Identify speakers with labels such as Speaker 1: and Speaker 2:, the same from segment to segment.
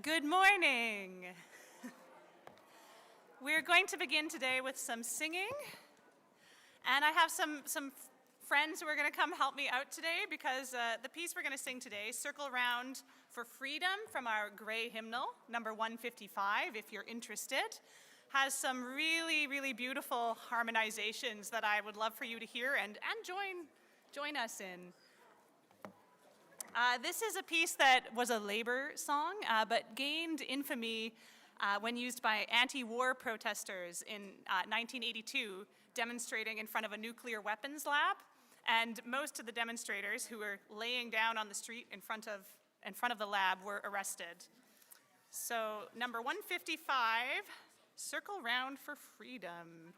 Speaker 1: Good morning. We're going to begin today with some singing. And I have some friends who are going to come help me out today because the piece we're going to sing today, Circle Round for Freedom from our gray hymnal, number 155, if you're interested, has some really, really beautiful harmonizations that I would love for you to hear and join us in. This is a piece that was a labor song, but gained infamy when used by anti-war protesters in 1982, demonstrating in front of a nuclear weapons lab. And most of the demonstrators who were laying down on the street in front of the lab were arrested. So, number 155, Circle Round for Freedom.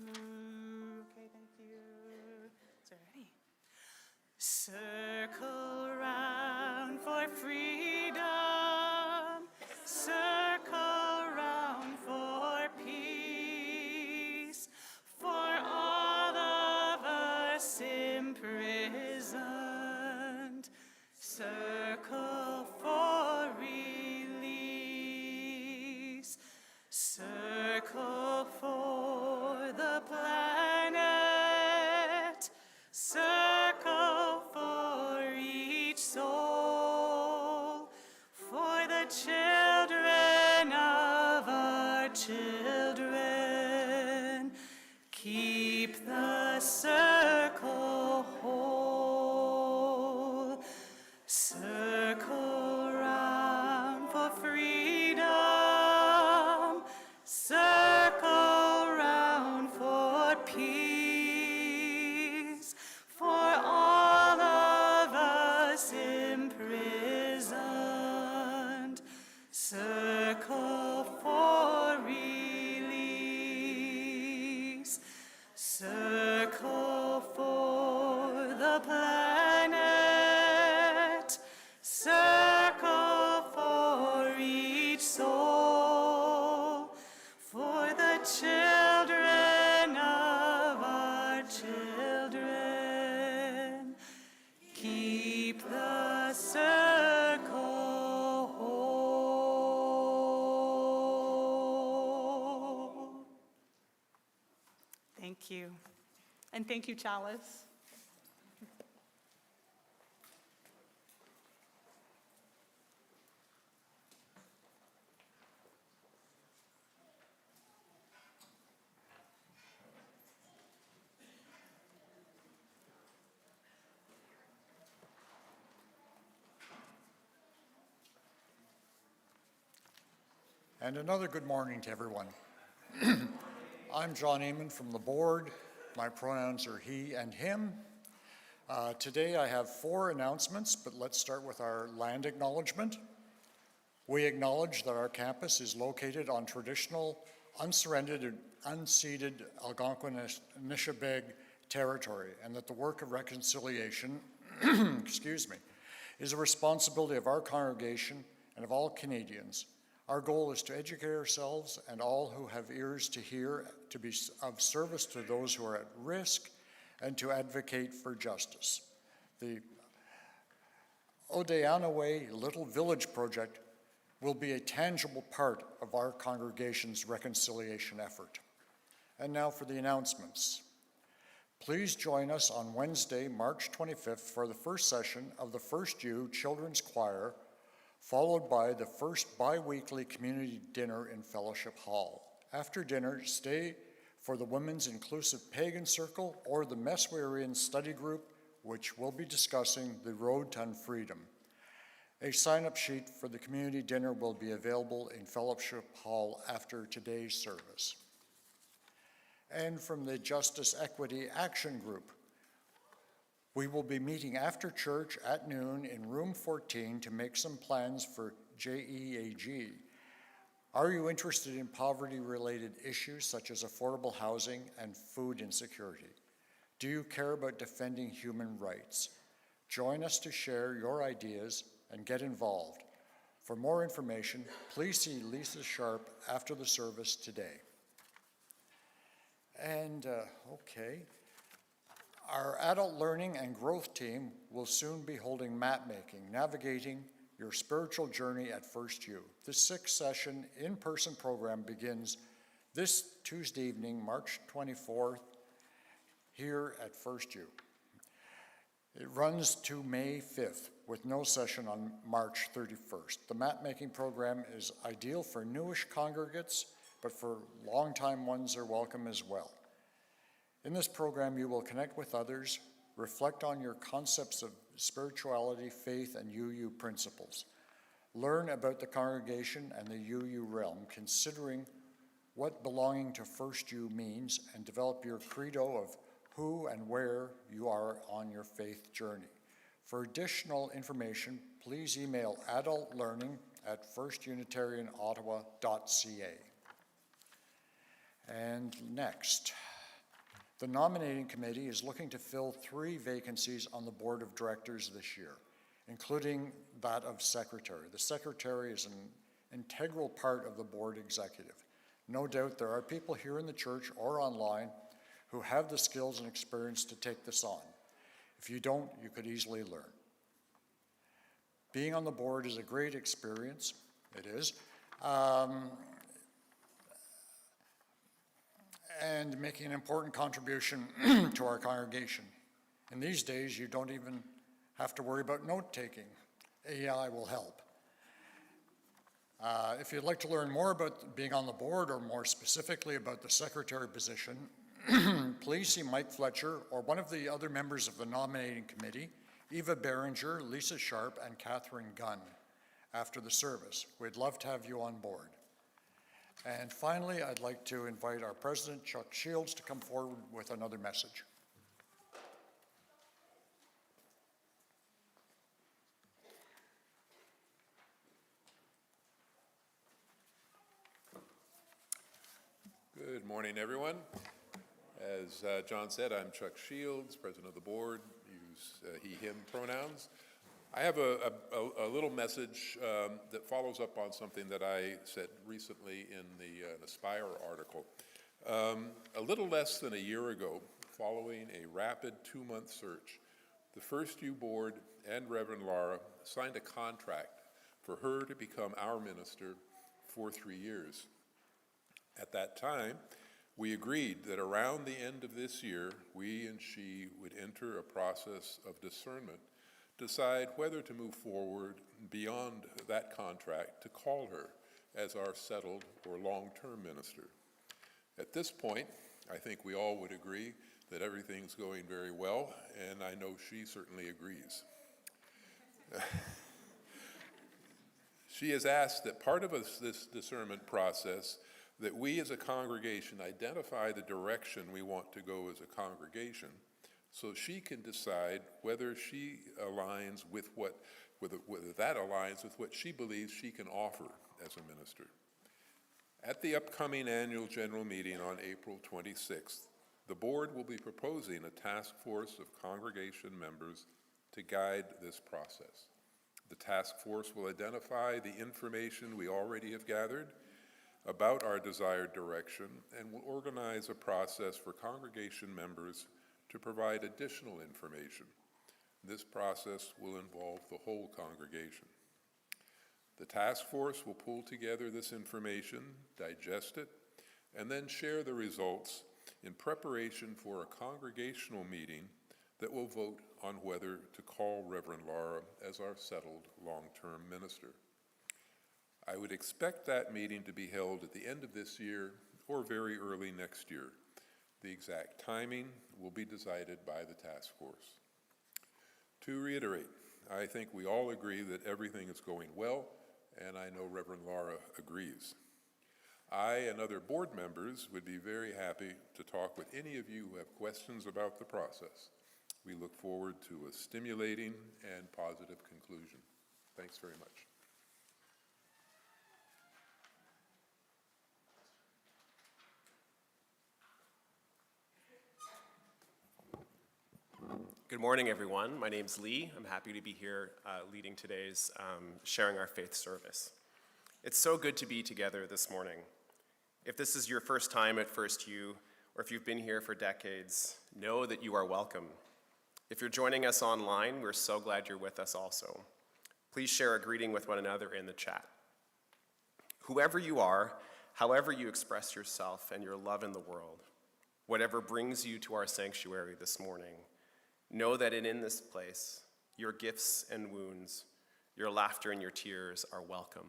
Speaker 1: Okay, thank you. So ready? Circle round for freedom, circle round for peace, for all of us imprisoned, circle for release, circle for the planet, circle for each soul, for the children of our children. Keep the circle whole. Circle round for freedom, circle round for peace, for all of us imprisoned, circle for release, circle for the planet, circle for each soul, for the children of our children. Keep the circle whole. Thank you. And thank you, Chalice.
Speaker 2: And another good morning to everyone. I'm John Amon from the board. My pronouns are he and him. Today I have 4 announcements, but let's start with our land acknowledgement. We acknowledge that our campus is located on traditional, unsurrendered and unceded Algonquin-Anishinaabe territory, and that the work of reconciliation is a responsibility of our congregation and of all Canadians. Our goal is to educate ourselves and all who have ears to hear, to be of service to those who are at risk, and to advocate for justice. The Odayanaway Little Village Project will be a tangible part of our congregation's reconciliation effort. And now for the announcements. Please join us on Wednesday, March 25th for the first session of the FirstU Children's Choir, followed by the first bi-weekly community dinner in Fellowship Hall. After dinner, stay for the Women's Inclusive Pagan Circle or the Mess We're In study group, which will be discussing the road to unfreedom. A sign-up sheet for the community dinner will be available in Fellowship Hall after today's service. And from the Justice Equity Action Group, we will be meeting after church at noon in room 14 to make some plans for JEAG. Are you interested in poverty-related issues such as affordable housing and food insecurity? Do you care about defending human rights? Join us to share your ideas and get involved. For more information, please see Lisa Sharp after the service today. And, okay. Our adult learning and growth team will soon be holding map making, navigating your spiritual journey at FirstU. This 6-session in-person program begins this Tuesday evening, March 24th, here at FirstU. It runs to May 5th with no session on March 31st. The map-making program is ideal for newish congregates, but for longtime ones are welcome as well. In this program, you will connect with others, reflect on your concepts of spirituality, faith, and UU principles. Learn about the congregation and the UU realm, considering what belonging to FirstU means, and develop your credo of who and where you are on your faith journey. For additional information, please email adultlearning@firstunitarianottawa.ca. And next, the nominating committee is looking to fill 3 vacancies on the board of directors this year, including that of secretary. The secretary is an integral part of the board executive. No doubt there are people here in the church or online who have the skills and experience to take this on. If you don't, you could easily learn. Being on the board is a great experience. It is. And making an important contribution to our congregation. In these days, you don't even have to worry about note-taking. AI will help. If you'd like to learn more about being on the board, or more specifically about the secretary position, please see Mike Fletcher or one of the other members of the nominating committee, Eva Behringer, Lisa Sharp, and Catherine Gunn, after the service. We'd love to have you on board. And finally, I'd like to invite our president, Chuck Shields, to come forward with another message.
Speaker 3: Good morning, everyone. As John said, I'm Chuck Shields, president of the board, use he, him pronouns. I have a little message that follows up on something that I said recently in the Aspire article. A little less than a year ago, following a rapid 2-month search, the FirstU board and Reverend Laura signed a contract for her to become our minister for 3 years. At that time, we agreed that around the end of this year, we and she would enter a process of discernment, decide whether to move forward beyond that contract to call her as our settled or long-term minister. At this point, I think we all would agree that everything's going very well, and I know she certainly agrees. She has asked that part of this discernment process that we as a congregation identify the direction we want to go as a congregation, so she can decide whether she aligns with whether that aligns with what she believes she can offer as a minister. At the upcoming annual general meeting on April 26th, the board will be proposing a task force of congregation members to guide this process. The task force will identify the information we already have gathered about our desired direction and will organize a process for congregation members to provide additional information. This process will involve the whole congregation. The task force will pull together this information, digest it, and then share the results in preparation for a congregational meeting that will vote on whether to call Reverend Laura as our settled long-term minister. I would expect that meeting to be held at the end of this year or very early next year. The exact timing will be decided by the task force. To reiterate, I think we all agree that everything is going well, and I know Reverend Laura agrees. I and other board members would be very happy to talk with any of you who have questions about the process. We look forward to a stimulating and positive conclusion. Thanks very much.
Speaker 4: Good morning, everyone. My name's Lee. I'm happy to be here leading today's Sharing Our Faith service. It's so good to be together this morning. If this is your first time at FirstU, or if you've been here for decades, know that you are welcome. If you're joining us online, we're so glad you're with us also. Please share a greeting with one another in the chat. Whoever you are, however you express yourself and your love in the world, whatever brings you to our sanctuary this morning, know that in this place, your gifts and wounds, your laughter and your tears are welcome.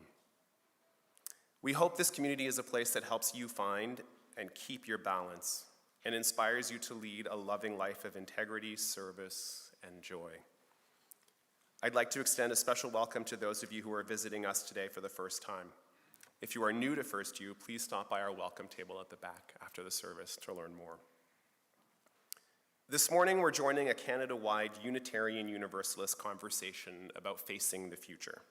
Speaker 4: We hope this community is a place that helps you find and keep your balance and inspires you to lead a loving life of integrity, service, and joy. I'd like to extend a special welcome to those of you who are visiting us today for the first time. If you are new to FirstU, please stop by our welcome table at the back after the service to learn more. This morning, we're joining a Canada-wide Unitarian Universalist conversation about facing the future.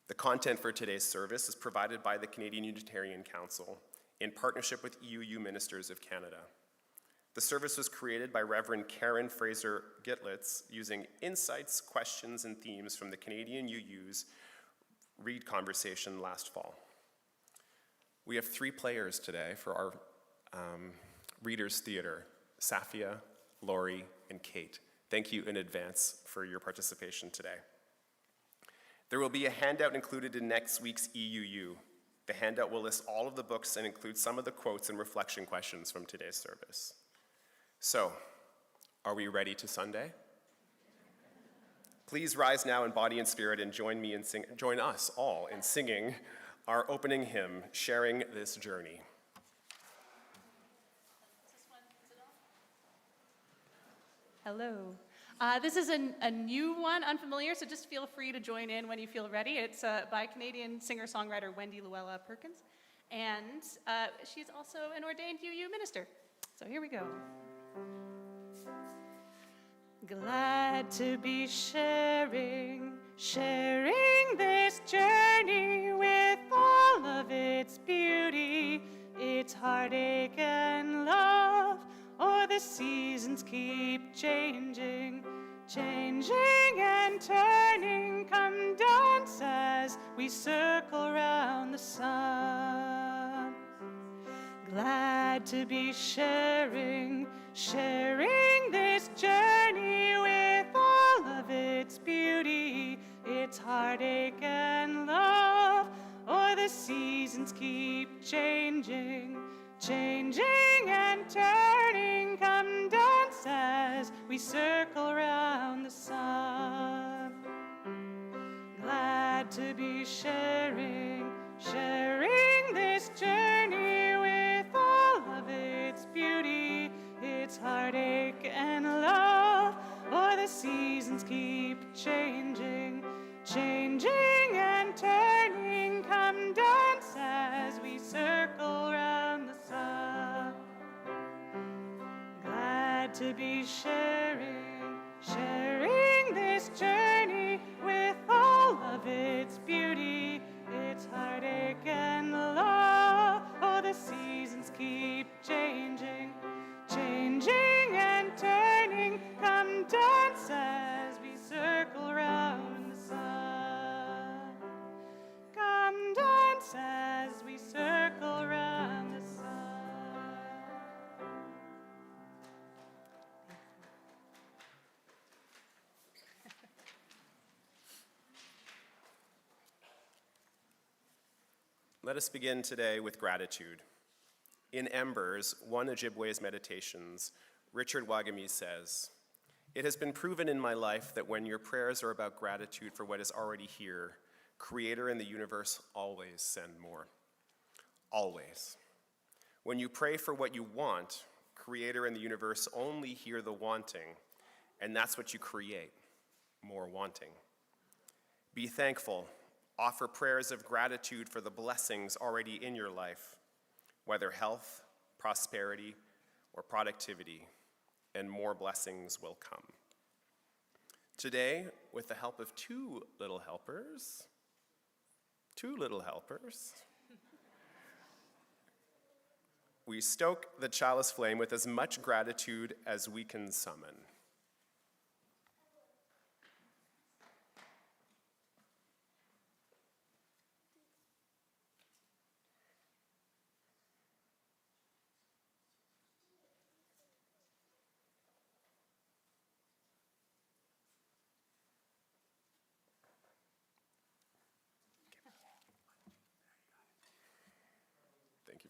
Speaker 4: The content for today's service is provided by the Canadian Unitarian Council in partnership with UU Ministers of Canada. The service was created by Reverend Karen Fraser Gitlitz using insights, questions, and themes from the Canadian UU's Read conversation last fall. We have 3 players today for our Readers Theater: Safia, Lori, and Kate. Thank you in advance for your participation today. There will be a handout included in next week's EUU. The handout will list all of the books and include some of the quotes and reflection questions from today's service. So, are we ready to Sunday? Please rise now in body and spirit and join us all in singing our opening hymn, Sharing This Journey.
Speaker 1: Hello. This is a new one, unfamiliar, so just feel free to join in when you feel ready. It's by Canadian singer-songwriter Wendy Luella Perkins, and she's also an ordained UU minister. So here we go. Glad to be sharing this journey with all of its beauty, its heartache and love. Oh, the seasons keep changing and turning. Come dance as we circle round the sun. Glad to be sharing this journey with all of its beauty, its heartache and love. Oh, the seasons keep changing and turning. Come dance as we circle round the sun. Glad to be sharing this journey with all of its beauty, its heartache and love. Oh, the seasons keep changing and turning. Come dance as we circle round the sun. Glad to be sharing this journey with all of its beauty, its heartache and love. Oh, the seasons keep changing and turning. Come dance as we circle round the sun. Come dance as we circle round the sun.
Speaker 4: Let us begin today with gratitude. In Embers, one Ojibwe's meditations, Richard Wagami says, "It has been proven in my life that when your prayers are about gratitude for what is already here, Creator and the universe always send more. Always. When you pray for what you want, Creator and the universe only hear the wanting, and that's what you create, more wanting. Be thankful. Offer prayers of gratitude for the blessings already in your life, whether health, prosperity, or productivity, and more blessings will come." Today, with the help of two little helpers, we stoke the chalice flame with as much gratitude as we can summon.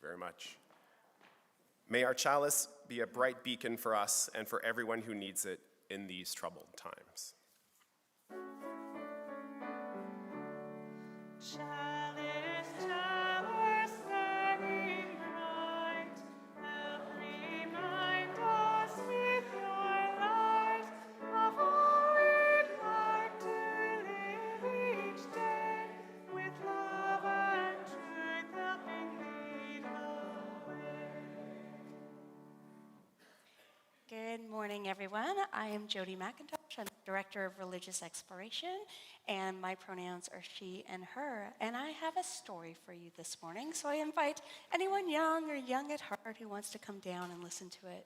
Speaker 4: you very much. May our chalice be a bright beacon for us and for everyone who needs it in these troubled times.
Speaker 1: Chalice, chalice, burning bright, help remind us with your light of all we'd like to live each day, with love and truth helping lead the way.
Speaker 5: Good morning, everyone. I am Jody McIntosh. I'm Director of Religious Exploration, and my pronouns are she and her. And I have a story for you this morning, so I invite anyone young or young at heart who wants to come down and listen to it.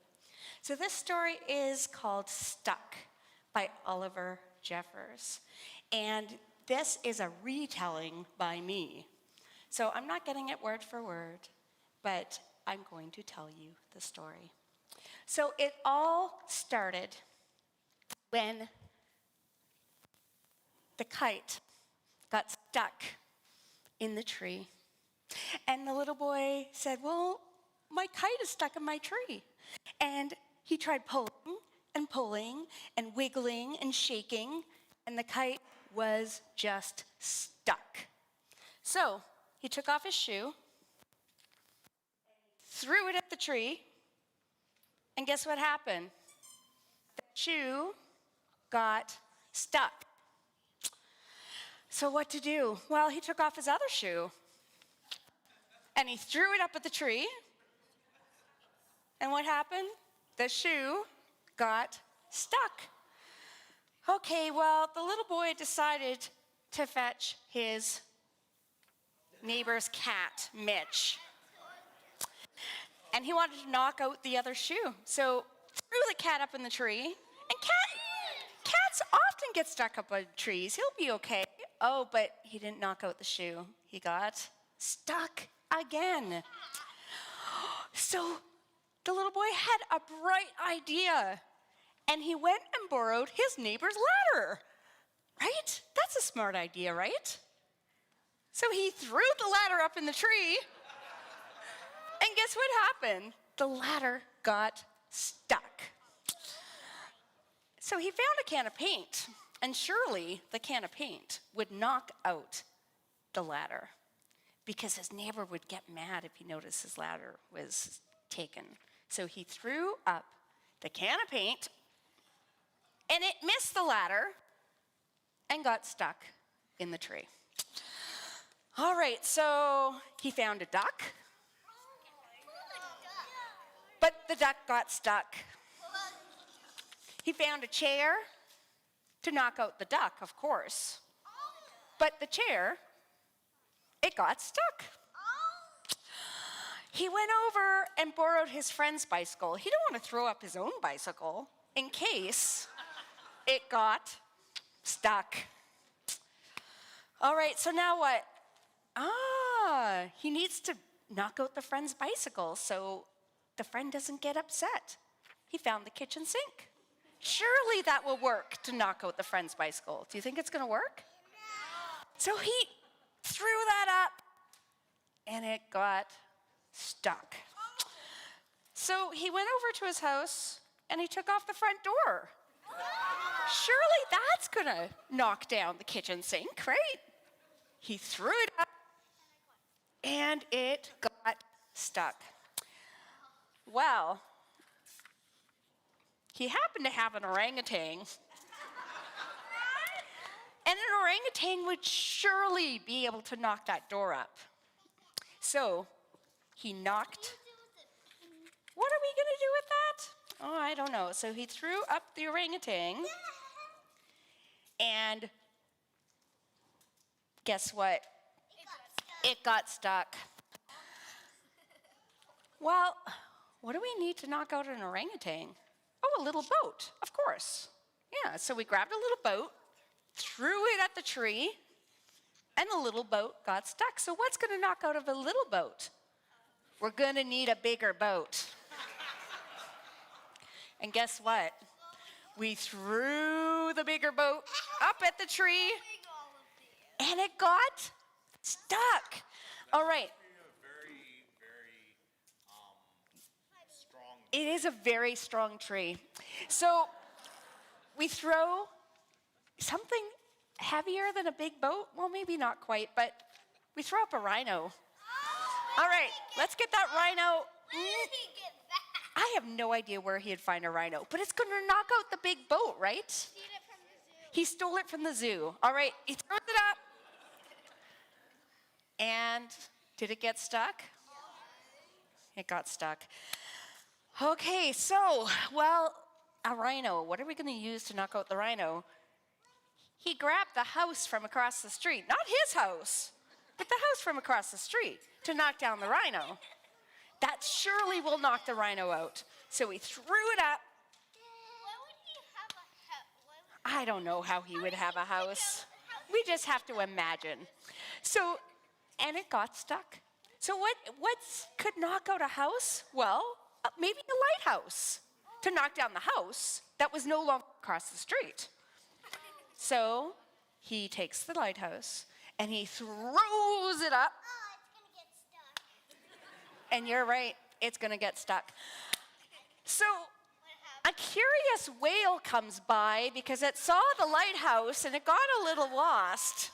Speaker 5: So this story is called Stuck by Oliver Jeffers, and this is a retelling by me. So I'm not getting it word for word, but I'm going to tell you the story. So it all started when the kite got stuck in the tree. And the little boy said, well, my kite is stuck in my tree. And he tried pulling and wiggling and shaking, and the kite was just stuck. So he took off his shoe, threw it at the tree, and guess what happened? The shoe got stuck. So what to do? Well, he took off his other shoe and he threw it up at the tree. And what happened? The shoe got stuck. Okay, well, the little boy decided to fetch his neighbor's cat, Mitch. And he wanted to knock out the other shoe. So threw the cat up in the tree. And cats often get stuck up on trees. He'll be okay. Oh, but he didn't knock out the shoe. He got stuck again. So the little boy had a bright idea. And he went and borrowed his neighbor's ladder. Right? That's a smart idea, right? So he threw the ladder up in the tree. And guess what happened? The ladder got stuck. So he found a can of paint, and surely the can of paint would knock out the ladder because his neighbor would get mad if he noticed his ladder was taken. So he threw up the can of paint, and it missed the ladder and got stuck in the tree. All right, so he found a duck. But the duck got stuck. He found a chair to knock out the duck, of course. But the chair, it got stuck. He went over and borrowed his friend's bicycle. He didn't want to throw up his own bicycle in case it got stuck. All right, so now what? He needs to knock out the friend's bicycle so the friend doesn't get upset. He found the kitchen sink. Surely that will work to knock out the friend's bicycle. Do you think it's going to work? So he threw that up, and it got stuck. So he went over to his house, and he took off the front door. Surely that's going to knock down the kitchen sink, right? He threw it up, and it got stuck. Well, he happened to have an orangutan. And an orangutan would surely be able to knock that door up. So he knocked. What are we going to do with that? Oh, I don't know. So he threw up the orangutan. And guess what? It got stuck. Well, what do we need to knock out an orangutan? Oh, a little boat, of course. Yeah, so we grabbed a little boat, threw it at the tree, and the little boat got stuck. So what's going to knock out of a little boat? We're going to need a bigger boat. And guess what? We threw the bigger boat up at the tree, and it got stuck. All right.
Speaker 3: A very, very
Speaker 5: It is a very strong tree. So we throw something heavier than a big boat. Well, maybe not quite, but we throw up a rhino. All right, let's get that rhino.
Speaker 6: Where did he get that?
Speaker 5: I have no idea where he'd find a rhino, but it's going to knock out the big boat, right?
Speaker 6: Steal it from the zoo.
Speaker 5: He stole it from the zoo. All right, he throws it up. And did it get stuck? It got stuck. Okay, so, well, a rhino. What are we going to use to knock out the rhino? He grabbed the house from across the street. Not his house, but the house from across the street to knock down the rhino. That surely will knock the rhino out. So he threw it up.
Speaker 6: Why would he have a house?
Speaker 5: I don't know how he would have a house. We just have to imagine. So, and it got stuck. So what could knock out a house? Well, maybe a lighthouse to knock down the house that was no longer across the street. So he takes the lighthouse and he throws it up.
Speaker 6: Oh, it's gonna get stuck.
Speaker 5: And you're right, it's gonna get stuck. So
Speaker 6: What
Speaker 5: a curious whale comes by because it saw the lighthouse and it got a little lost.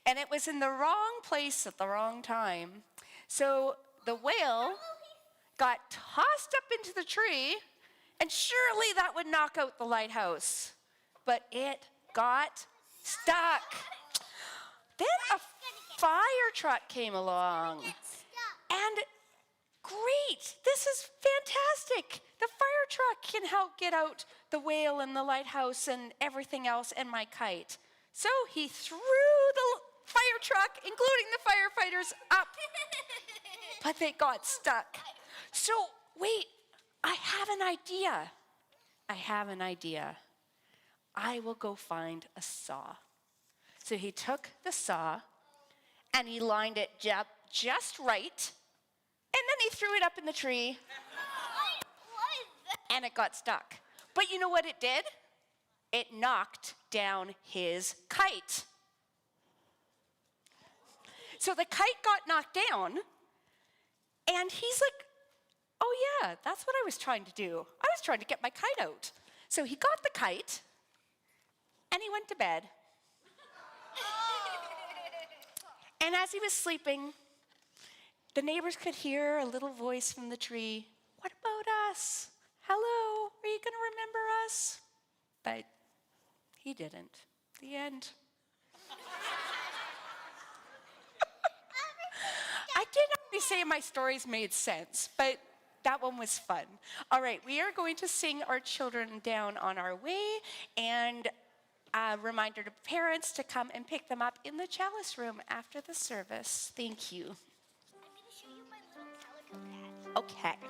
Speaker 5: And it was in the wrong place at the wrong time. So the whale got tossed up into the tree, and surely that would knock out the lighthouse. But it got stuck. Then a fire truck came along.
Speaker 6: Get stuck.
Speaker 5: And great, this is fantastic. The fire truck can help get out the whale and the lighthouse and everything else and my kite. So he threw the fire truck, including the firefighters, up, but they got stuck. So wait, I have an idea. I will go find a saw. So he took the saw and he lined it just right, and then he threw it up in the tree
Speaker 6: What is that?
Speaker 5: and it got stuck. But you know what it did? It knocked down his kite. So the kite got knocked down, and he's like, oh yeah, that's what I was trying to do. I was trying to get my kite out. So he got the kite, and he went to bed. And as he was sleeping, the neighbors could hear a little voice from the tree. What about us? Hello, are you going to remember us? But he didn't. The end. I didn't always say my stories made sense, but that one was fun. All right, we are going to sing our children down on our way, and a reminder to parents to come and pick them up in the chalice room after the service. Thank you.
Speaker 6: I'm gonna show you my little calico cat.
Speaker 5: Okay.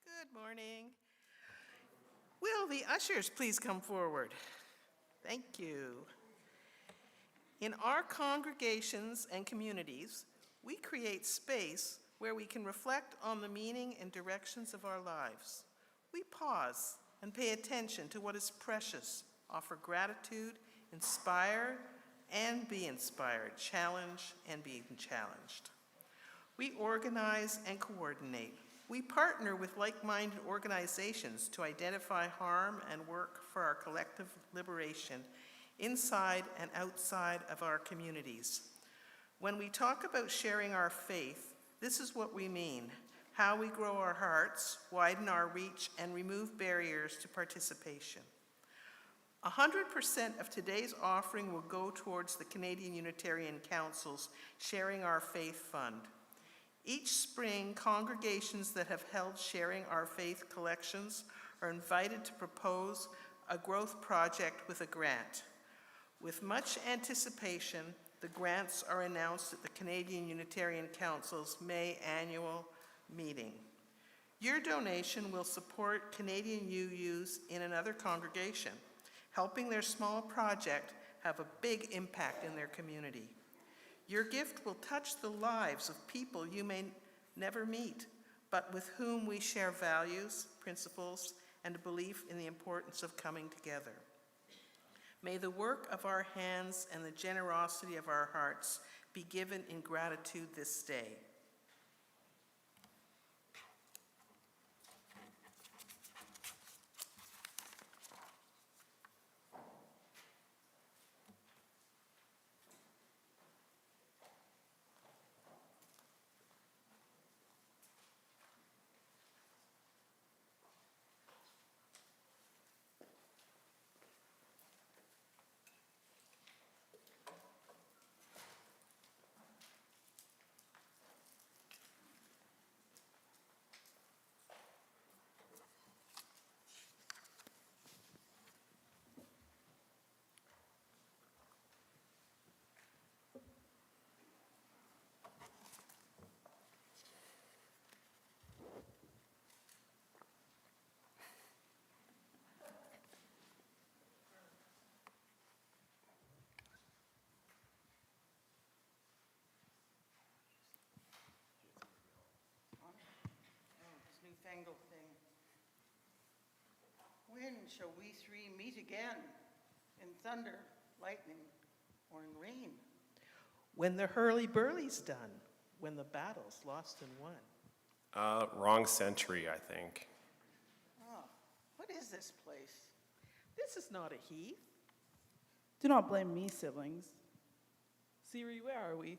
Speaker 7: Good morning. Will the ushers please come forward? Thank you. In our congregations and communities, we create space where we can reflect on the meaning and directions of our lives. We pause and pay attention to what is precious, offer gratitude, inspire and be inspired, challenge and be challenged. We organize and coordinate. We partner with like-minded organizations to identify harm and work for our collective liberation inside and outside of our communities. When we talk about sharing our faith, this is what we mean: how we grow our hearts, widen our reach, and remove barriers to participation. 100% of today's offering will go towards the Canadian Unitarian Council's Sharing Our Faith Fund. Each spring, congregations that have held Sharing Our Faith collections are invited to propose a growth project with a grant. With much anticipation, the grants are announced at the Canadian Unitarian Council's May annual meeting. Your donation will support Canadian UUs in another congregation, helping their small project have a big impact in their community. Your gift will touch the lives of people you may never meet, but with whom we share values, principles, and a belief in the importance of coming together. May the work of our hands and the generosity of our hearts be given in gratitude this day.
Speaker 8: Newfangled thing. When shall we three meet again? In thunder, lightning, or in rain?
Speaker 7: When the hurly-burly's done, when the battle's lost and won.
Speaker 4: Wrong century, I think.
Speaker 8: Oh, what is this place?
Speaker 7: This is not a heath.
Speaker 9: Do not blame me, siblings. Siri, where are we?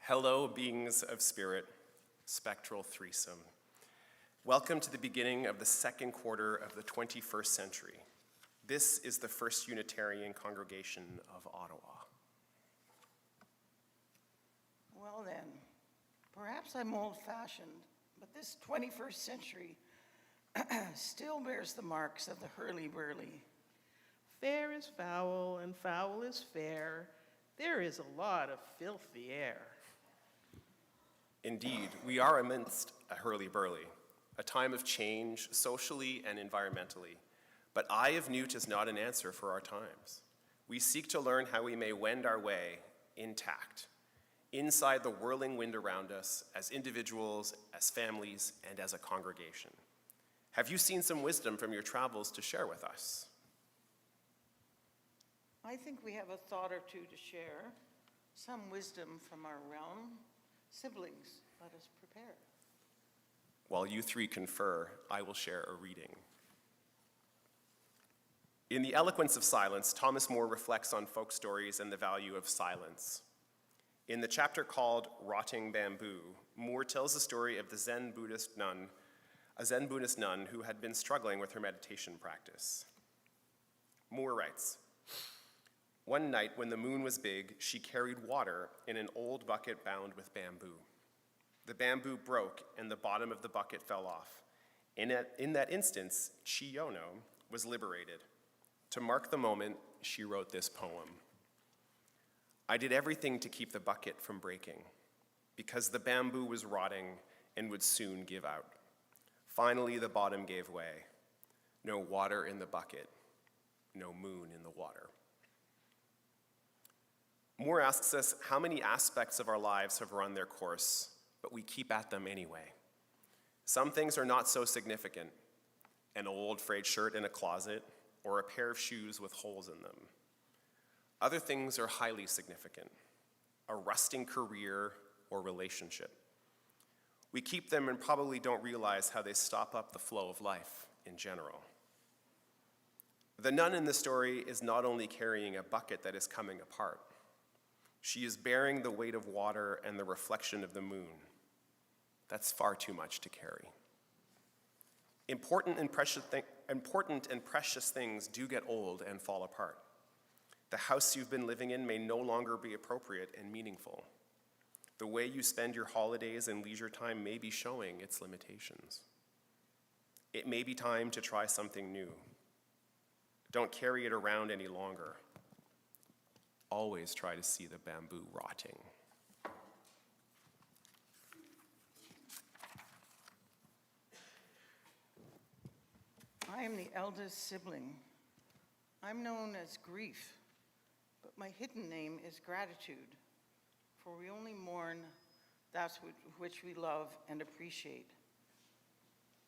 Speaker 4: Hello, beings of spirit, spectral threesome. Welcome to the beginning of the second quarter of the 21st century. This is the First Unitarian congregation of Ottawa.
Speaker 8: Well then, perhaps I'm old-fashioned, but this 21st century still bears the marks of the hurly-burly.
Speaker 7: Fair is foul, and foul is fair. There is a lot of filthy air.
Speaker 4: Indeed, we are amidst a hurly-burly, a time of change socially and environmentally. But Eye of Newt is not an answer for our times. We seek to learn how we may wend our way intact, inside the whirling wind around us, as individuals, as families, and as a congregation. Have you seen some wisdom from your travels to share with us?
Speaker 8: I think we have a thought or two to share, some wisdom from our realm. Siblings, let us prepare.
Speaker 4: While you three confer, I will share a reading. In The Eloquence of Silence, Thomas More reflects on folk stories and the value of silence. In the chapter called Rotting Bamboo, Moore tells the story of a Zen Buddhist nun who had been struggling with her meditation practice. Moore writes, "One night when the moon was big, she carried water in an old bucket bound with bamboo. The bamboo broke and the bottom of the bucket fell off. In that instance, Chiyono was liberated. To mark the moment, she wrote this poem. I did everything to keep the bucket from breaking, because the bamboo was rotting and would soon give out. Finally, the bottom gave way. No water in the bucket, no moon in the water." Moore asks us how many aspects of our lives have run their course, but we keep at them anyway. Some things are not so significant, an old frayed shirt in a closet, or a pair of shoes with holes in them. Other things are highly significant, a rusting career or relationship. We keep them and probably don't realize how they stop up the flow of life in general. The nun in the story is not only carrying a bucket that is coming apart, she is bearing the weight of water and the reflection of the moon. That's far too much to carry. Important and precious things do get old and fall apart. The house you've been living in may no longer be appropriate and meaningful. The way you spend your holidays and leisure time may be showing its limitations. It may be time to try something new. Don't carry it around any longer. Always try to see the bamboo rotting.
Speaker 8: I am the eldest sibling. I'm known as Grief, but my hidden name is Gratitude, for we only mourn that which we love and appreciate.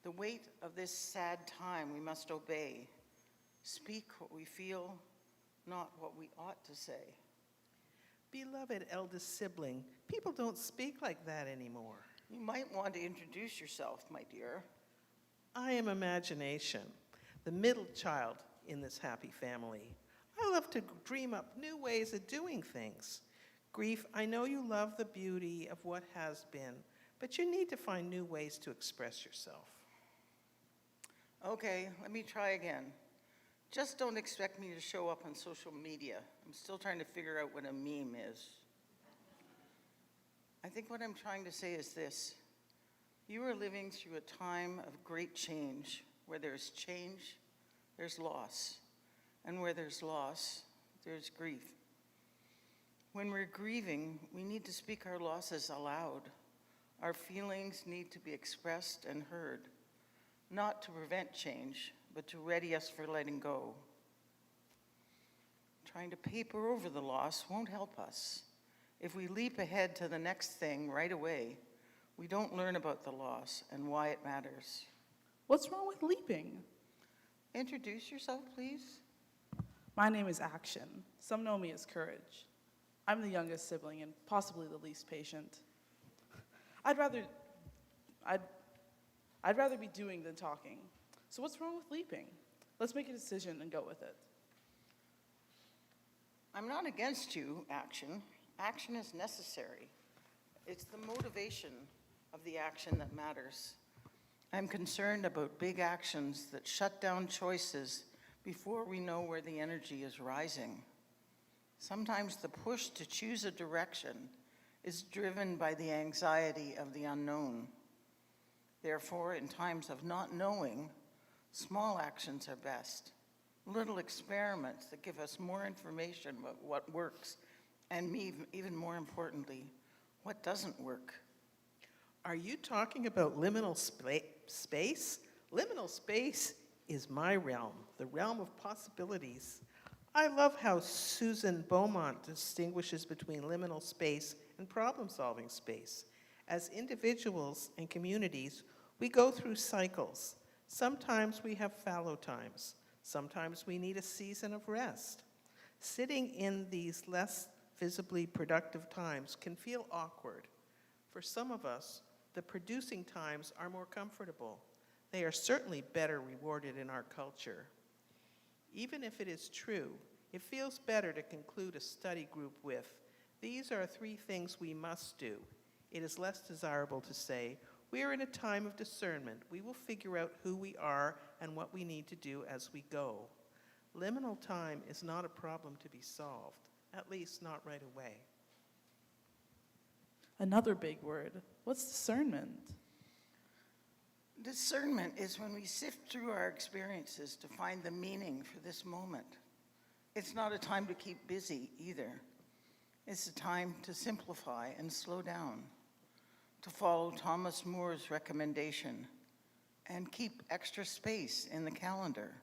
Speaker 8: The weight of this sad time we must obey. Speak what we feel, not what we ought to say.
Speaker 7: Beloved eldest sibling, people don't speak like that anymore.
Speaker 8: You might want to introduce yourself, my dear.
Speaker 7: I am Imagination, the middle child in this happy family. I love to dream up new ways of doing things. Grief, I know you love the beauty of what has been, but you need to find new ways to express yourself.
Speaker 8: Okay, let me try again. Just don't expect me to show up on social media. I'm still trying to figure out what a meme is. I think what I'm trying to say is this. You are living through a time of great change. Where there's change, there's loss. And where there's loss, there's grief. When we're grieving, we need to speak our losses aloud. Our feelings need to be expressed and heard, not to prevent change, but to ready us for letting go. Trying to paper over the loss won't help us. If we leap ahead to the next thing right away, we don't learn about the loss and why it matters.
Speaker 9: What's wrong with leaping?
Speaker 8: Introduce yourself, please.
Speaker 9: My name is Action. Some know me as Courage. I'm the youngest sibling and possibly the least patient. I'd rather be doing than talking. So what's wrong with leaping? Let's make a decision and go with it.
Speaker 8: I'm not against you, Action. Action is necessary. It's the motivation of the action that matters. I'm concerned about big actions that shut down choices before we know where the energy is rising. Sometimes the push to choose a direction is driven by the anxiety of the unknown. Therefore, in times of not knowing, small actions are best. Little experiments that give us more information about what works, and even more importantly, what doesn't work.
Speaker 7: Are you talking about liminal space? Liminal space is my realm, the realm of possibilities. I love how Susan Beaumont distinguishes between liminal space and problem-solving space. As individuals and communities, we go through cycles. Sometimes we have fallow times. Sometimes we need a season of rest. Sitting in these less visibly productive times can feel awkward. For some of us, the producing times are more comfortable. They are certainly better rewarded in our culture. Even if it is true, it feels better to conclude a study group with, "These are 3 things we must do." It is less desirable to say, "We are in a time of discernment. We will figure out who we are and what we need to do as we go." Liminal time is not a problem to be solved, at least not right away.
Speaker 9: Another big word. What's discernment?
Speaker 8: Discernment is when we sift through our experiences to find the meaning for this moment. It's not a time to keep busy either. It's a time to simplify and slow down, to follow Thomas Moore's recommendation, and keep extra space in the calendar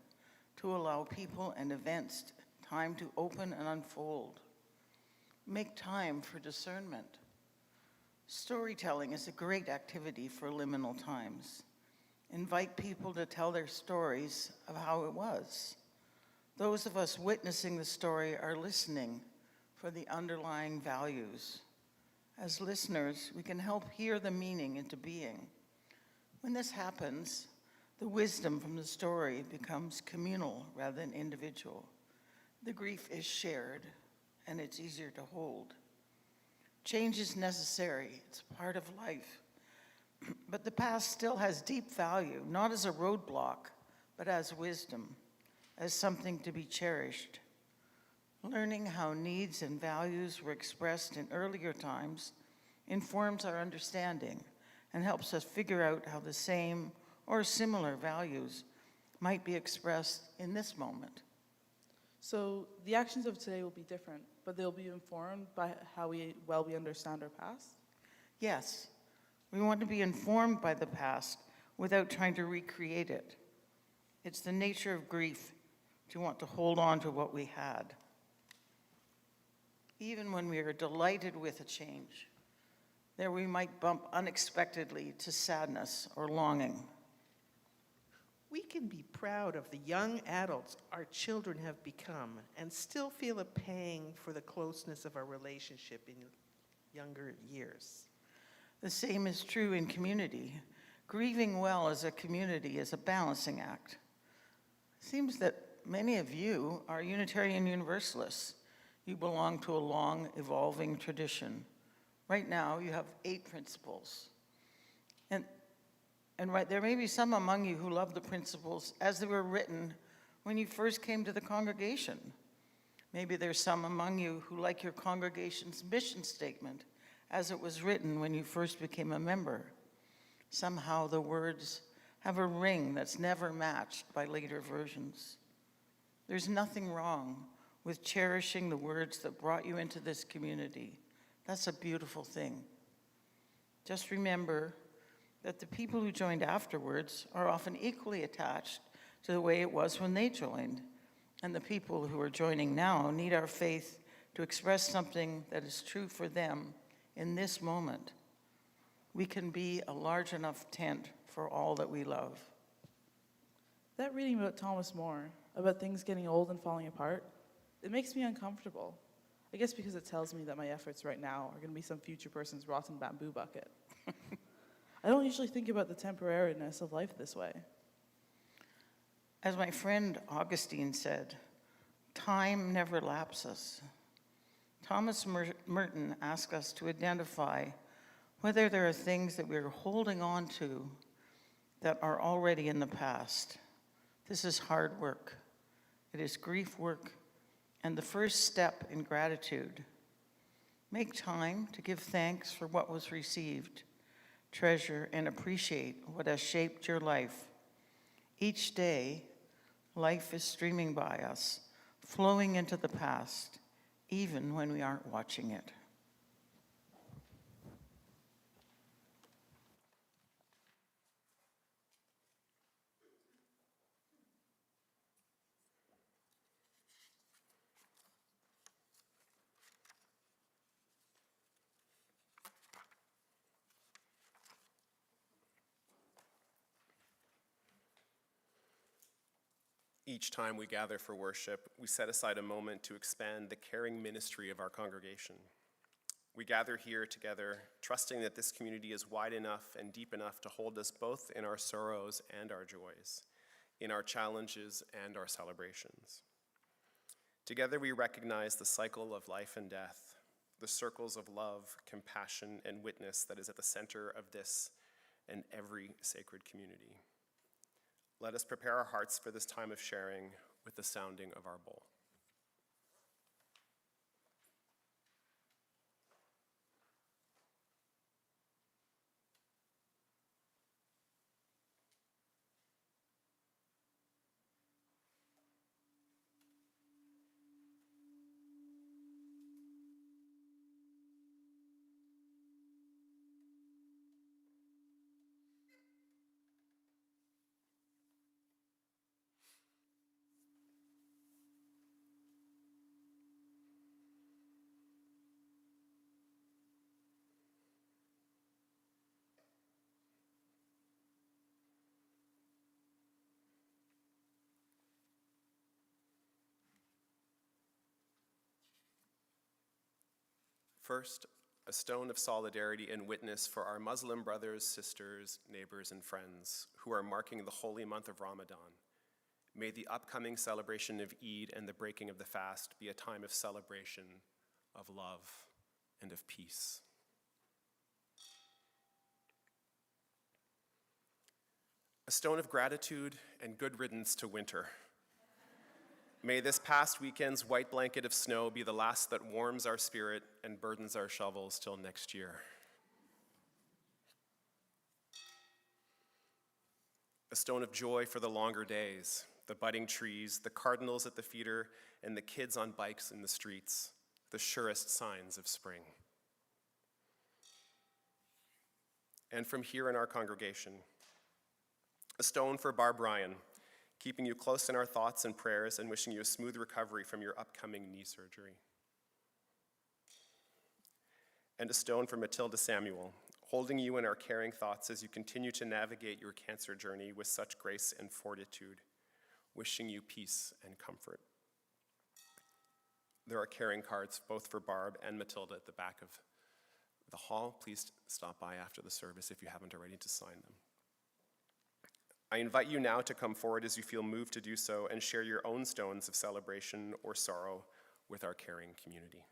Speaker 8: to allow people and events time to open and unfold. Make time for discernment. Storytelling is a great activity for liminal times. Invite people to tell their stories of how it was. Those of us witnessing the story are listening for the underlying values. As listeners, we can help hear the meaning into being. When this happens, the wisdom from the story becomes communal rather than individual. The grief is shared, and it's easier to hold. Change is necessary, it's part of life. But the past still has deep value, not as a roadblock, but as wisdom, as something to be cherished. Learning how needs and values were expressed in earlier times informs our understanding and helps us figure out how the same or similar values might be expressed in this moment.
Speaker 9: So the actions of today will be different, but they'll be informed by how well we understand our past.
Speaker 8: Yes, we want to be informed by the past without trying to recreate it. It's the nature of grief to want to hold on to what we had. Even when we are delighted with a change, there we might bump unexpectedly to sadness or longing.
Speaker 7: We can be proud of the young adults our children have become and still feel a pang for the closeness of our relationship in younger years.
Speaker 8: The same is true in community. Grieving well as a community is a balancing act. It seems that many of you are Unitarian Universalists. You belong to a long, evolving tradition. Right now, you have 8 principles. And right, there may be some among you who love the principles as they were written when you first came to the congregation. Maybe there's some among you who like your congregation's mission statement as it was written when you first became a member. Somehow the words have a ring that's never matched by later versions. There's nothing wrong with cherishing the words that brought you into this community. That's a beautiful thing. Just remember that the people who joined afterwards are often equally attached to the way it was when they joined. And the people who are joining now need our faith to express something that is true for them in this moment. We can be a large enough tent for all that we love.
Speaker 9: That reading about Thomas More, about things getting old and falling apart, it makes me uncomfortable. I guess because it tells me that my efforts right now are going to be some future person's rotten bamboo bucket. I don't usually think about the temporariness of life this way.
Speaker 8: As my friend Augustine said, time never lapses. Thomas Merton asked us to identify whether there are things that we're holding on to that are already in the past. This is hard work. It is grief work and the first step in gratitude. Make time to give thanks for what was received. Treasure and appreciate what has shaped your life. Each day, life is streaming by us, flowing into the past, even when we aren't watching it.
Speaker 4: Each time we gather for worship, we set aside a moment to expand the caring ministry of our congregation. We gather here together, trusting that this community is wide enough and deep enough to hold us both in our sorrows and our joys, in our challenges and our celebrations. Together we recognize the cycle of life and death, the circles of love, compassion, and witness that is at the center of this and every sacred community. Let us prepare our hearts for this time of sharing with the sounding of our bowl. First, a stone of solidarity and witness for our Muslim brothers, sisters, neighbors, and friends who are marking the holy month of Ramadan. May the upcoming celebration of Eid and the breaking of the fast be a time of celebration, of love, and of peace. A stone of gratitude and good riddance to winter. May this past weekend's white blanket of snow be the last that warms our spirit and burdens our shovels till next year. A stone of joy for the longer days, the budding trees, the cardinals at the feeder, and the kids on bikes in the streets, the surest signs of spring. And from here in our congregation, a stone for Barb Ryan, keeping you close in our thoughts and prayers and wishing you a smooth recovery from your upcoming knee surgery. And a stone for Matilda Samuel, holding you in our caring thoughts as you continue to navigate your cancer journey with such grace and fortitude, wishing you peace and comfort. There are caring cards both for Barb and Matilda at the back of the hall. Please stop by after the service if you haven't already to sign them. I invite you now to come forward as you feel moved to do so and share your own stones of celebration or sorrow with our caring community.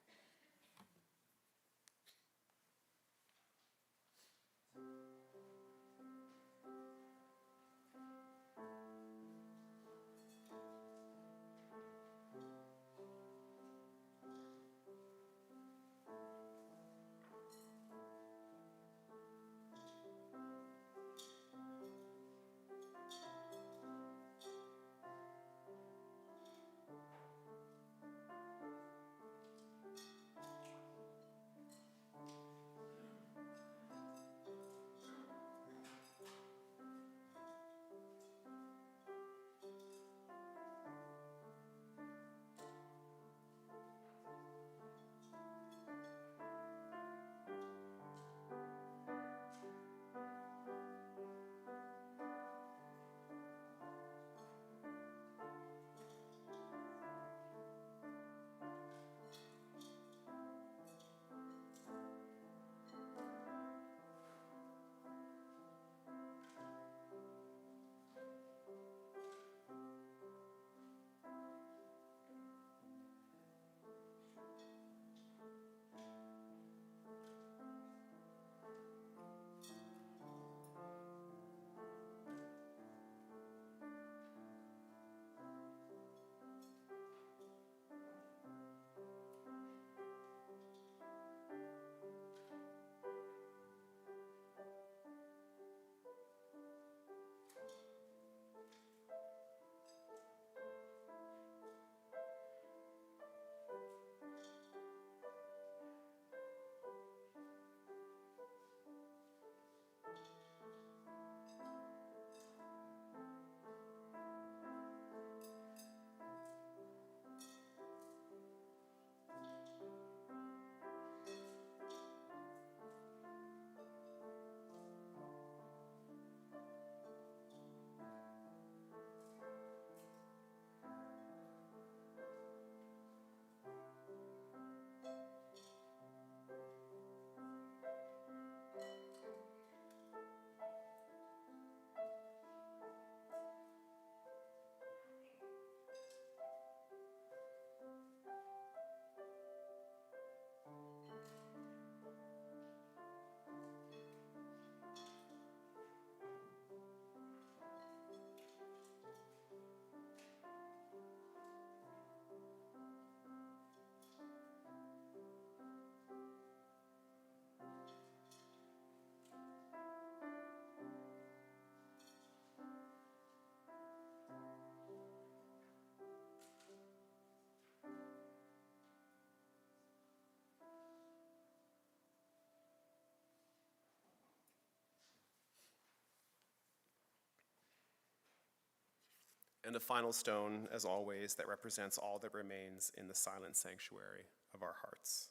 Speaker 4: And a final stone, as always, that represents all that remains in the silent sanctuary of our hearts.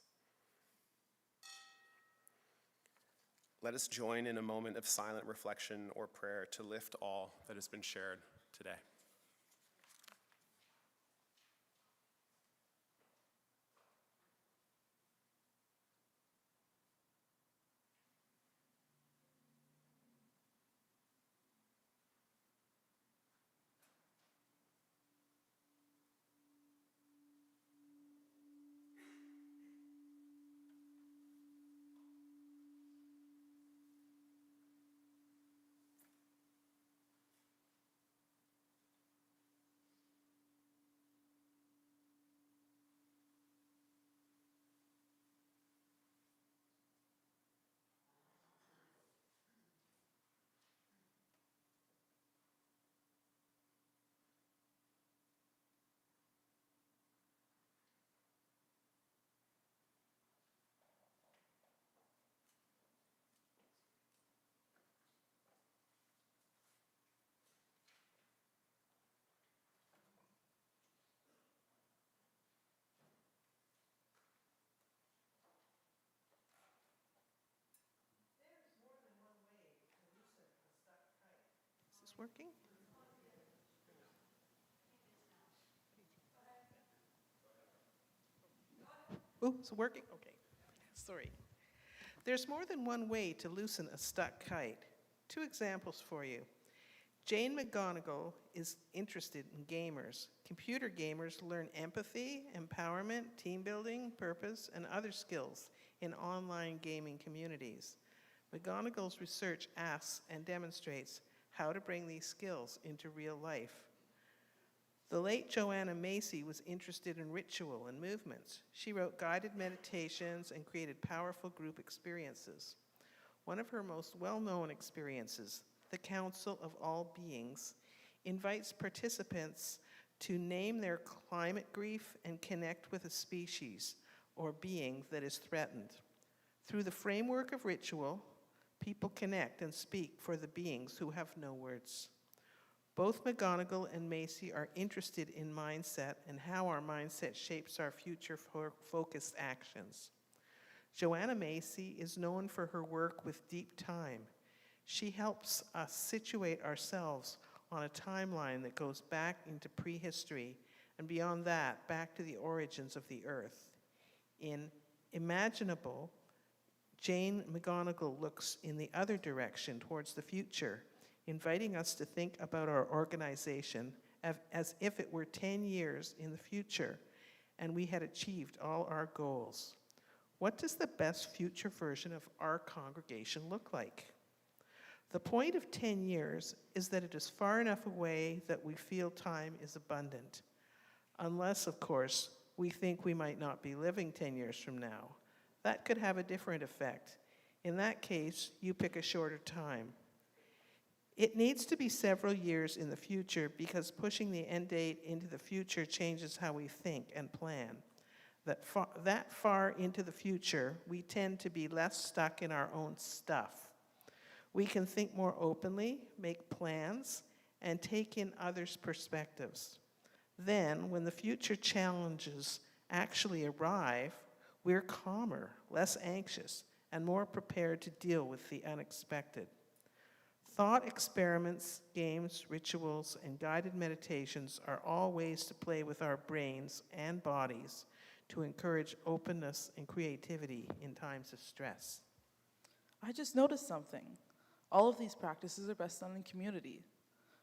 Speaker 4: Let us join in a moment of silent reflection or prayer to lift all that has been shared today.
Speaker 7: working? Oh, it's working? Okay, sorry. There's more than one way to loosen a stuck kite. 2 examples for you. Jane McGonigal is interested in gamers. Computer gamers learn empathy, empowerment, team building, purpose, and other skills in online gaming communities. McGonigal's research asks and demonstrates how to bring these skills into real life. The late Joanna Macy was interested in ritual and movements. She wrote guided meditations and created powerful group experiences. One of her most well-known experiences, the Council of All Beings, invites participants to name their climate grief and connect with a species or being that is threatened. Through the framework of ritual, people connect and speak for the beings who have no words. Both McGonigal and Macy are interested in mindset and how our mindset shapes our future-focused actions. Joanna Macy is known for her work with deep time. She helps us situate ourselves on a timeline that goes back into prehistory and beyond that, back to the origins of the earth. In Imaginable, Jane McGonigal looks in the other direction towards the future, inviting us to think about our organization as if it were 10 years in the future and we had achieved all our goals. What does the best future version of our congregation look like? The point of 10 years is that it is far enough away that we feel time is abundant. Unless, of course, we think we might not be living 10 years from now. That could have a different effect. In that case, you pick a shorter time. It needs to be several years in the future because pushing the end date into the future changes how we think and plan. That far into the future, we tend to be less stuck in our own stuff. We can think more openly, make plans, and take in others' perspectives. Then, when the future challenges actually arrive, we're calmer, less anxious, and more prepared to deal with the unexpected. Thought experiments, games, rituals, and guided meditations are all ways to play with our brains and bodies to encourage openness and creativity in times of stress.
Speaker 9: I just noticed something. All of these practices are best done in community,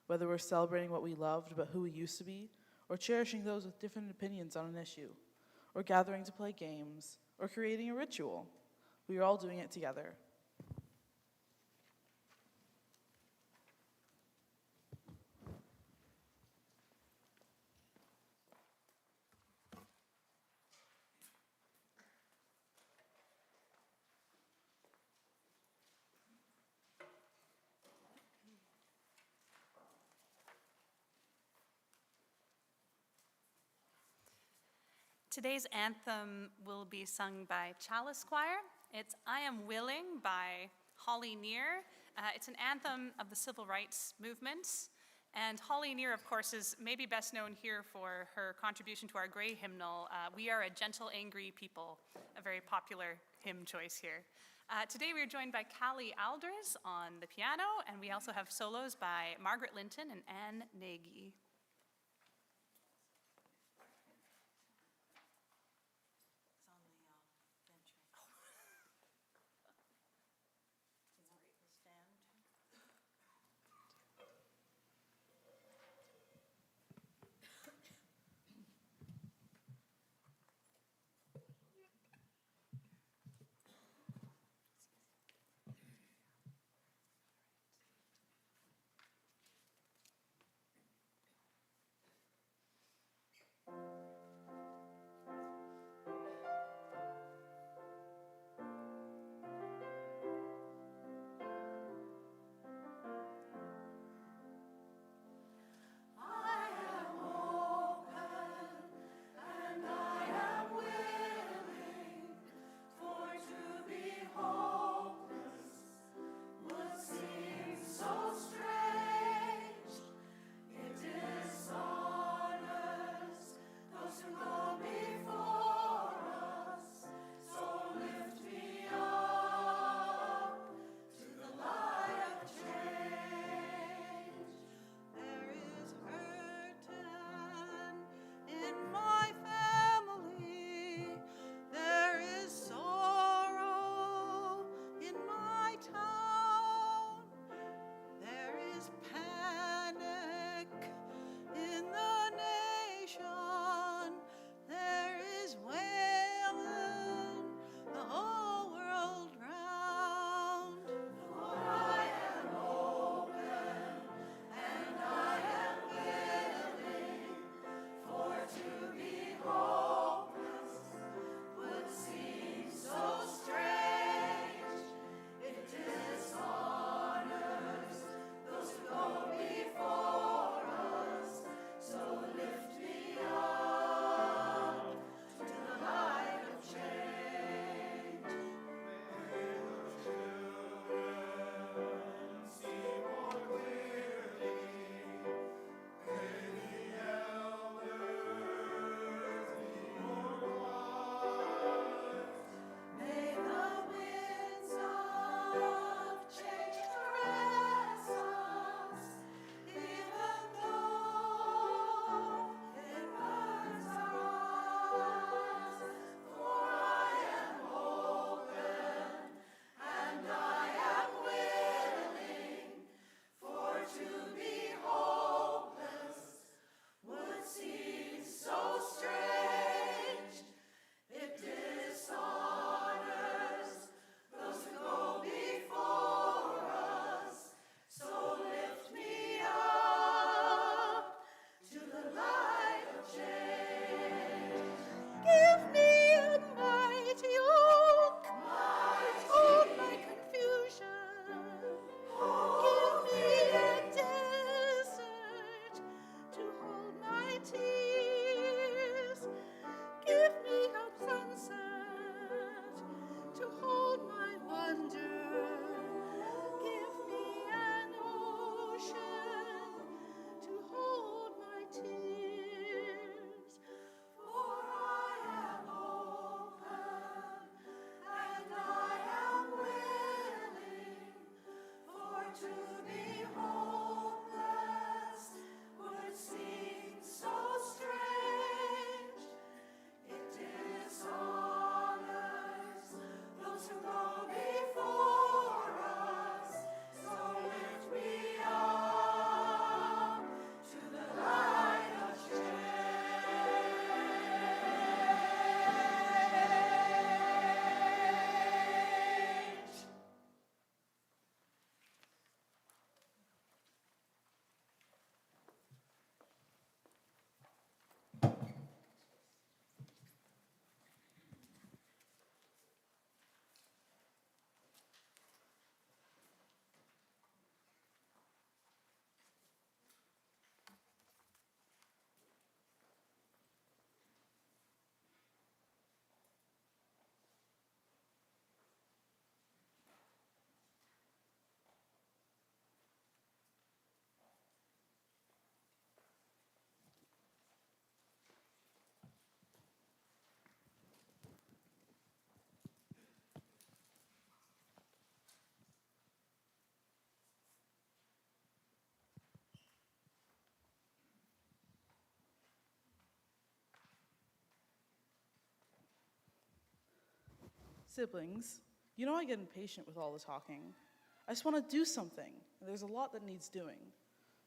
Speaker 9: whether we're celebrating what we loved but who we used to be, or cherishing those with different opinions on an issue, or gathering to play games, or creating a ritual. We are all doing it together.
Speaker 1: Today's anthem will be sung by Chalice Choir. It's I Am Willing by Holly Near. It's an anthem of the civil rights movement. And Holly Near, of course, is maybe best known here for her contribution to our Gray hymnal, We Are a Gentle, Angry People, a very popular hymn choice here. Today we are joined by Callie Alders on the piano, and we also have solos by Margaret Linton and Anne Nagy.
Speaker 9: Siblings, you know I get impatient with all the talking. I just want to do something, and there's a lot that needs doing.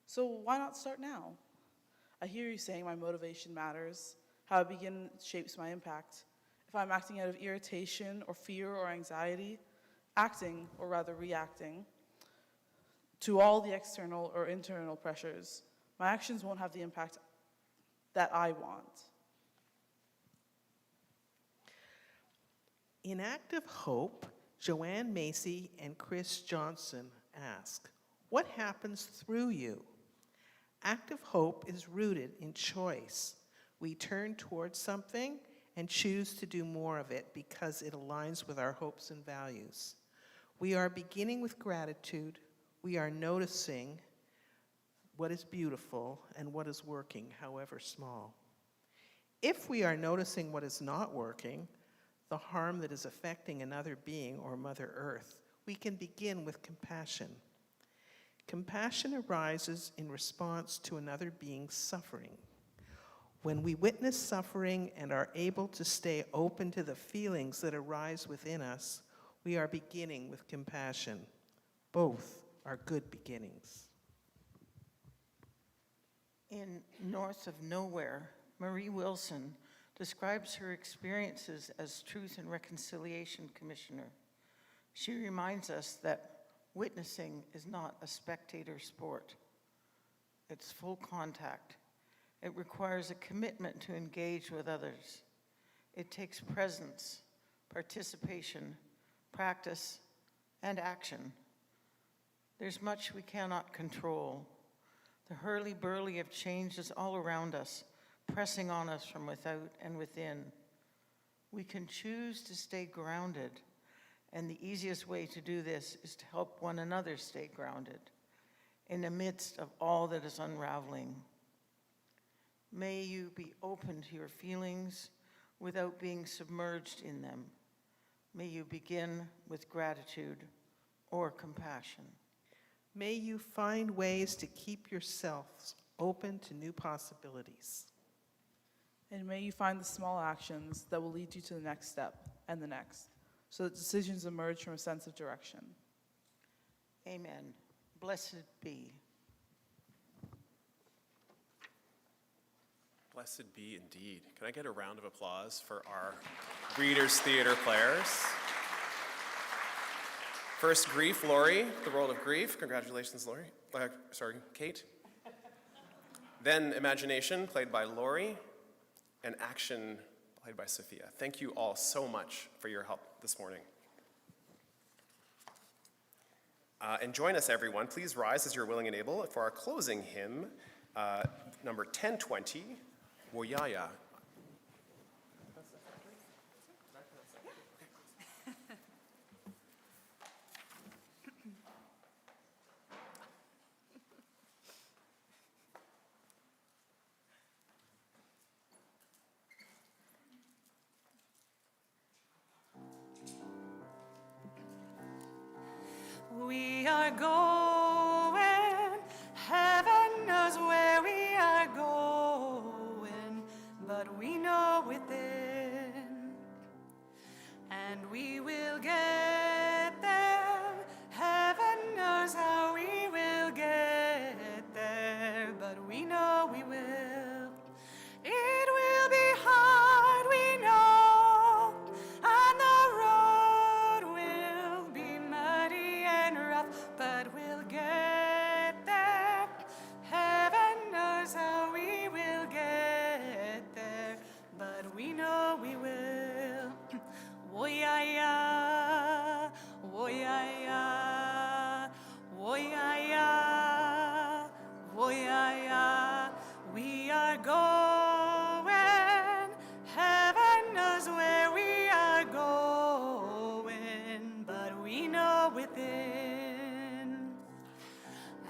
Speaker 9: So why not start now? I hear you saying my motivation matters, how I begin shapes my impact. If I'm acting out of irritation or fear or anxiety, acting, or rather reacting, to all the external or internal pressures, my actions won't have the impact that I want.
Speaker 7: In Active Hope, Joanne Macy and Chris Johnson ask, what happens through you? Active Hope is rooted in choice. We turn towards something and choose to do more of it because it aligns with our hopes and values. We are beginning with gratitude. We are noticing what is beautiful and what is working, however small. If we are noticing what is not working, the harm that is affecting another being or Mother Earth, we can begin with compassion. Compassion arises in response to another being's suffering. When we witness suffering and are able to stay open to the feelings that arise within us, we are beginning with compassion. Both are good beginnings.
Speaker 8: In North of Nowhere, Marie Wilson describes her experiences as Truth and Reconciliation Commissioner. She reminds us that witnessing is not a spectator sport. It's full contact. It requires a commitment to engage with others. It takes presence, participation, practice, and action. There's much we cannot control. The hurly-burly of change is all around us, pressing on us from without and within. We can choose to stay grounded, and the easiest way to do this is to help one another stay grounded in the midst of all that is unraveling. May you be open to your feelings without being submerged in them. May you begin with gratitude or compassion.
Speaker 7: May you find ways to keep yourselves open to new possibilities.
Speaker 9: And may you find the small actions that will lead you to the next step and the next, so that decisions emerge from a sense of direction.
Speaker 8: Amen. Blessed be.
Speaker 4: Blessed be indeed. Can I get a round of applause for our Readers Theatre players? First, Grief, Laurie, the role of Grief. Congratulations, Laurie. Kate. Then Imagination, played by Laurie, and Action, played by Sophia. Thank you all so much for your help this morning. And join us, everyone. Please rise as you're willing and able for our closing hymn, number 1020, Woyaya.
Speaker 1: We are going, heaven knows where we are going, but we know within, and we will get there. Heaven knows how we will get there, but we know we will. It will be hard, we know, and the road will be muddy and rough, but we'll get there. Heaven knows how we will get there, but we know we will. Woyaya, woyaya, woyaya, woyaya. We are going, heaven knows where we are going, but we know within,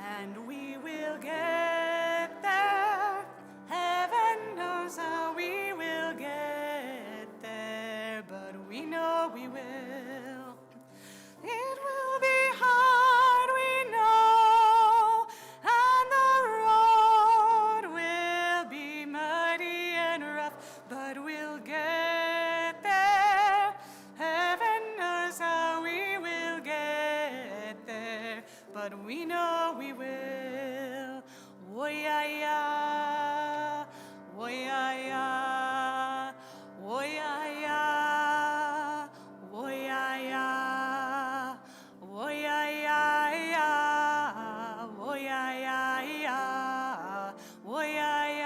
Speaker 1: and we will get there. Heaven knows how we will get there, but we know we will. It will be hard, we know, and the road will be muddy and rough, but we'll get there. Heaven but we know we will. Woyaya, woyaya, woyaya, woyaya, woyaya, woyaya, woyaya,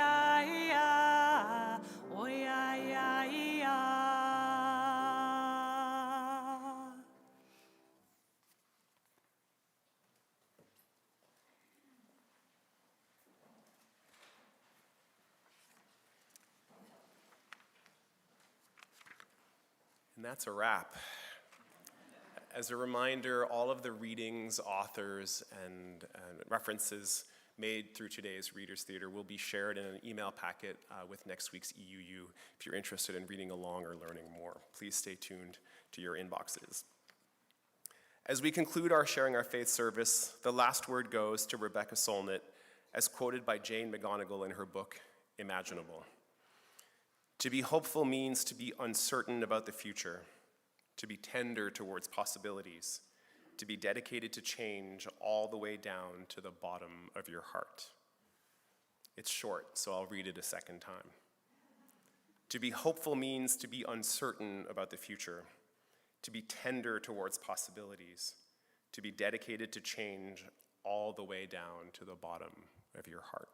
Speaker 1: woyaya.
Speaker 4: And that's a wrap. As a reminder, all of the readings, authors, and references made through today's Readers Theater will be shared in an email packet with next week's EUU if you're interested in reading along or learning more. Please stay tuned to your inboxes. As we conclude our Sharing Our Faith service, the last word goes to Rebecca Solnit, as quoted by Jane McGonigal in her book, Imaginable. To be hopeful means to be uncertain about the future, to be tender towards possibilities, to be dedicated to change all the way down to the bottom of your heart. It's short, so I'll read it a second time. To be hopeful means to be uncertain about the future, to be tender towards possibilities, to be dedicated to change all the way down to the bottom of your heart.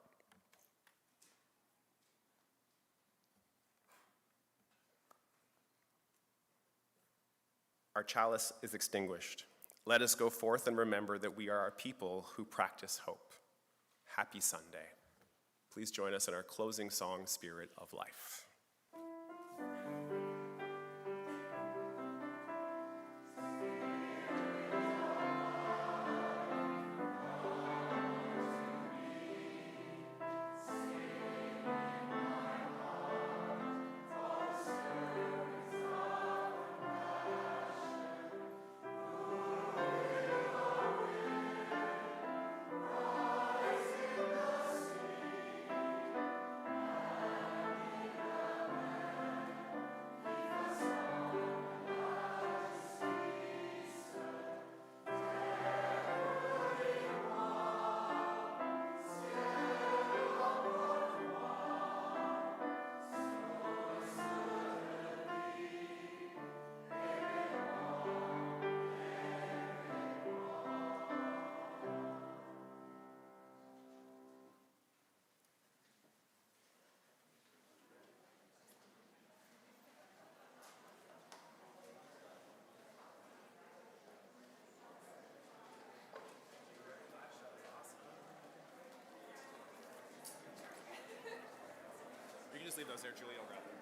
Speaker 4: Our chalice is extinguished. Let us go forth and remember that we are a people who practice hope. Happy Sunday. Please join us in our closing song, Spirit of Life. You can just leave those there, Julie. I'll grab them.